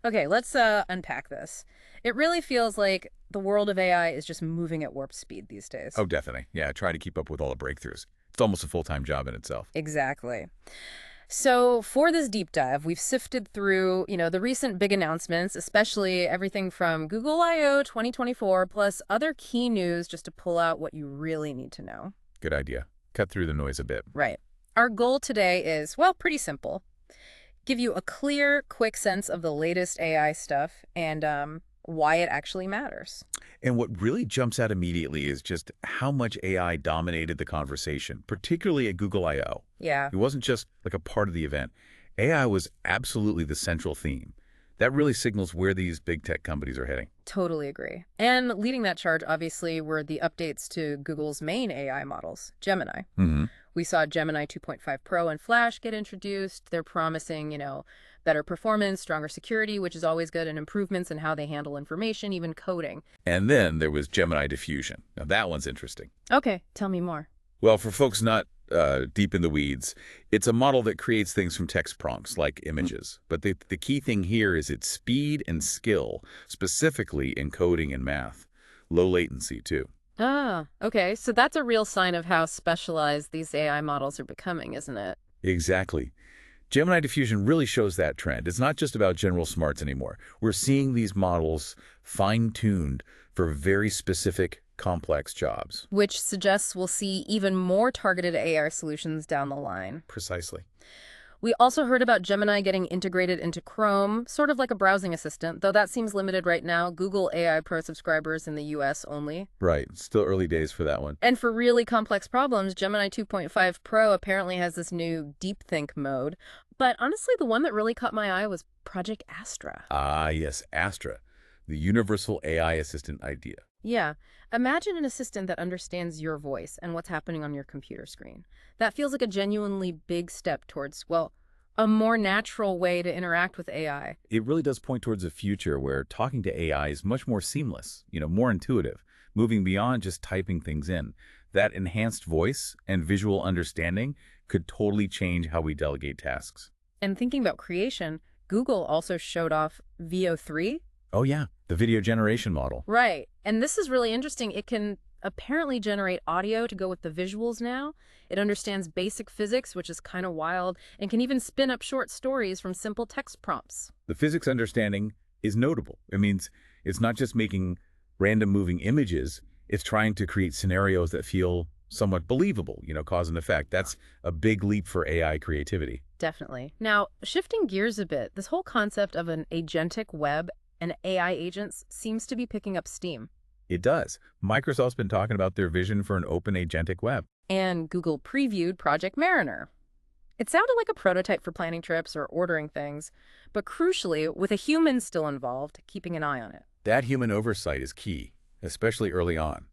Okay, let's unpack this. It really feels like the world of AI is just moving at warp speed these days. Oh, definitely. Yeah, try to keep up with all the breakthroughs. It's almost a full-time job in itself. Exactly. So, for this deep dive, we've sifted through, the recent big announcements, especially everything from Google I/O 2024 plus other key news just to pull out what you really need to know. Good idea. Cut through the noise a bit. Right. Our goal today is, well, pretty simple. Give you a clear, quick sense of the latest AI stuff and why it actually matters. And what really jumps out immediately is just how much AI dominated the conversation, particularly at Google I/O. Yeah. It wasn't just like a part of the event. AI was absolutely the central theme. That really signals where these big tech companies are heading. Totally agree. And leading that charge, obviously, were the updates to Google's main AI models, Gemini. Hmm. We saw Gemini 2.5 Pro and Flash get introduced. They're promising, better performance, stronger security, which is always good, and improvements in how they handle information, even coding. And then there was Gemini Diffusion. Now that one's interesting. Okay, tell me more. Well, for folks not deep in the weeds, it's a model that creates things from text prompts like images. But the key thing here is its speed and skill, specifically in coding and math. Low latency, too. Ah, okay. So that's a real sign of how specialized these AI models are becoming, isn't it? Exactly. Gemini Diffusion really shows that trend. It's not just about general smarts anymore. We're seeing these models fine-tuned for very specific, complex jobs. Which suggests we'll see even more targeted AI solutions down the line. Precisely. We also heard about Gemini getting integrated into Chrome, sort of like a browsing assistant, though that seems limited right now. Google AI Pro subscribers in the US only. Right. Still early days for that one. And for really complex problems, Gemini 2.5 Pro apparently has this new deep think mode. But honestly, the one that really caught my eye was Project Astra. Ah, yes, Astra, the universal AI assistant idea. Yeah, imagine an assistant that understands your voice and what's happening on your computer screen. That feels like a genuinely big step towards, well, a more natural way to interact with AI. It really does point towards a future where talking to AI is much more seamless, more intuitive, moving beyond just typing things in. That enhanced voice and visual understanding could totally change how we delegate tasks. And thinking about creation, Google also showed off Veo 3. Oh yeah, the video generation model. Right. And this is really interesting. It can apparently generate audio to go with the visuals now. It understands basic physics, which is kind of wild, and can even spin up short stories from simple text prompts. The physics understanding is notable. It means it's not just making random moving images, it's trying to create scenarios that feel somewhat believable, cause and effect. That's a big leap for AI creativity. Definitely. Now, shifting gears a bit, this whole concept of an agentic web and AI agents seems to be picking up steam. It does. Microsoft's been talking about their vision for an open agentic web. And Google previewed Project Mariner. It sounded like a prototype for planning trips or ordering things, but crucially, with a human still involved, keeping an eye on it. That human oversight is key, especially early on.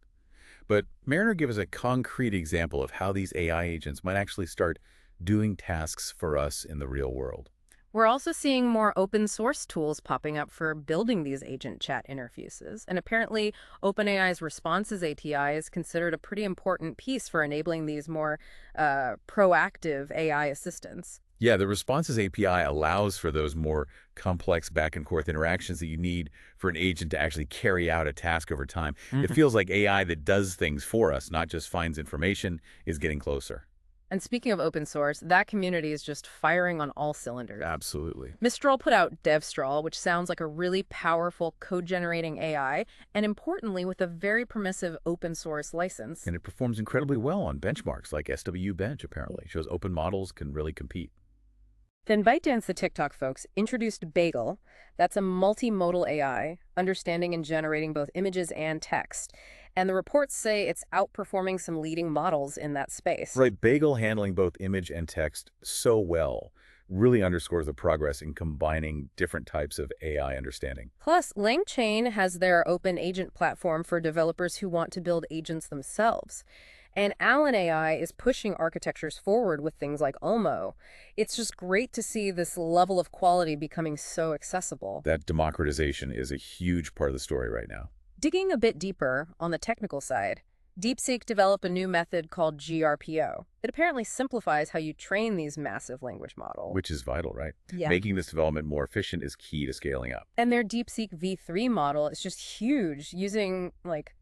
But Mariner gives us a concrete example of how these AI agents might actually start doing tasks for us in the real world. We're also seeing more open source tools popping up for building these agent chat interfaces. And apparently, OpenAI's Responses API is considered a pretty important piece for enabling these more proactive AI assistants. Yeah, the Responses API allows for those more complex back and forth interactions that you need for an agent to actually carry out a task over time. It feels like AI that does things for us, not just finds information, is getting closer. And speaking of open source, that community is just firing on all cylinders. Absolutely. Mistral put out DevStral, which sounds like a really powerful code-generating AI, and importantly, with a very permissive open source license. And it performs incredibly well on benchmarks like SW Bench, apparently. Shows open models can really compete. Then ByteDance, the TikTok folks, introduced Bagel. That's a multimodal AI, understanding and generating both images and text. And the reports say it's outperforming some leading models in that space. Right, Bagel handling both image and text so well really underscores the progress in combining different types of AI understanding. Plus, LangChain has their open agent platform for developers who want to build agents themselves. And Allen AI is pushing architectures forward with things like Olmo. It's just great to see this level of quality becoming so accessible. That democratization is a huge part of the story right now. Digging a bit deeper on the technical side, DeepSeek developed a new method called GRPO. It apparently simplifies how you train these massive language models. Which is vital, right? Yeah. Making this development more efficient is key to scaling up. And their DeepSeek V3 model is just huge, using like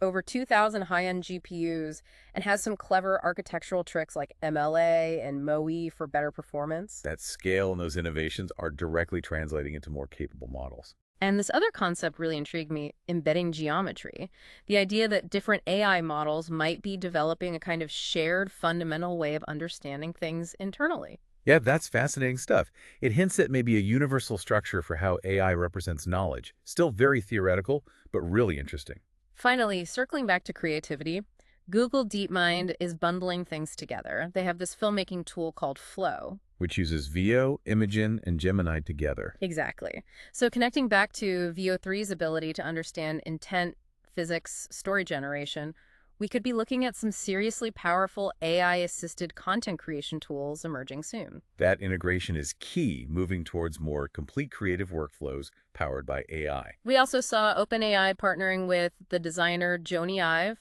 over 2,000 high-end GPUs, and has some clever architectural tricks like MLA and MoE for better performance. That scale and those innovations are directly translating into more capable models. And this other concept really intrigued me, embedding geometry. The idea that different AI models might be developing a kind of shared fundamental way of understanding things internally. Yeah, that's fascinating stuff. It hints at maybe a universal structure for how AI represents knowledge. Still very theoretical, but really interesting. Finally, circling back to creativity, Google DeepMind is bundling things together. They have this filmmaking tool called Flow. Which uses Veo, Imagen, and Gemini together. Exactly. So connecting back to VO3's ability to understand intent, physics, story generation, we could be looking at some seriously powerful AI-assisted content creation tools emerging soon. That integration is key, moving towards more complete creative workflows powered by AI. We also saw OpenAI partnering with the designer Jony Ive,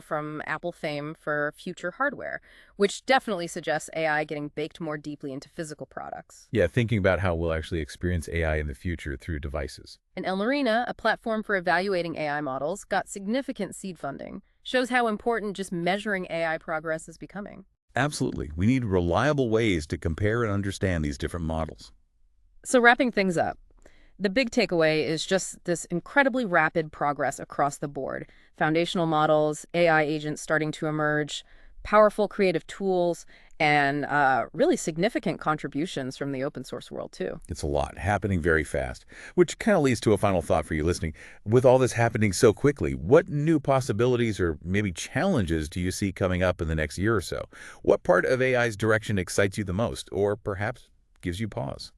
from Apple fame, for future hardware, which definitely suggests AI getting baked more deeply into physical products. Yeah, thinking about how we'll actually experience AI in the future through devices. And El Marina, a platform for evaluating AI models, got significant seed funding. Shows how important just measuring AI progress is becoming. Absolutely. We need reliable ways to compare and understand these different models. So wrapping things up, the big takeaway is just this incredibly rapid progress across the board. Foundational models, AI agents starting to emerge, powerful creative tools, and really significant contributions from the open source world, too. It's a lot happening very fast, which kind of leads to a final thought for you listening. With all this happening so quickly, what new possibilities or maybe challenges do you see coming up in the next year or so? What part of AI's direction excites you the most, or perhaps gives you pause?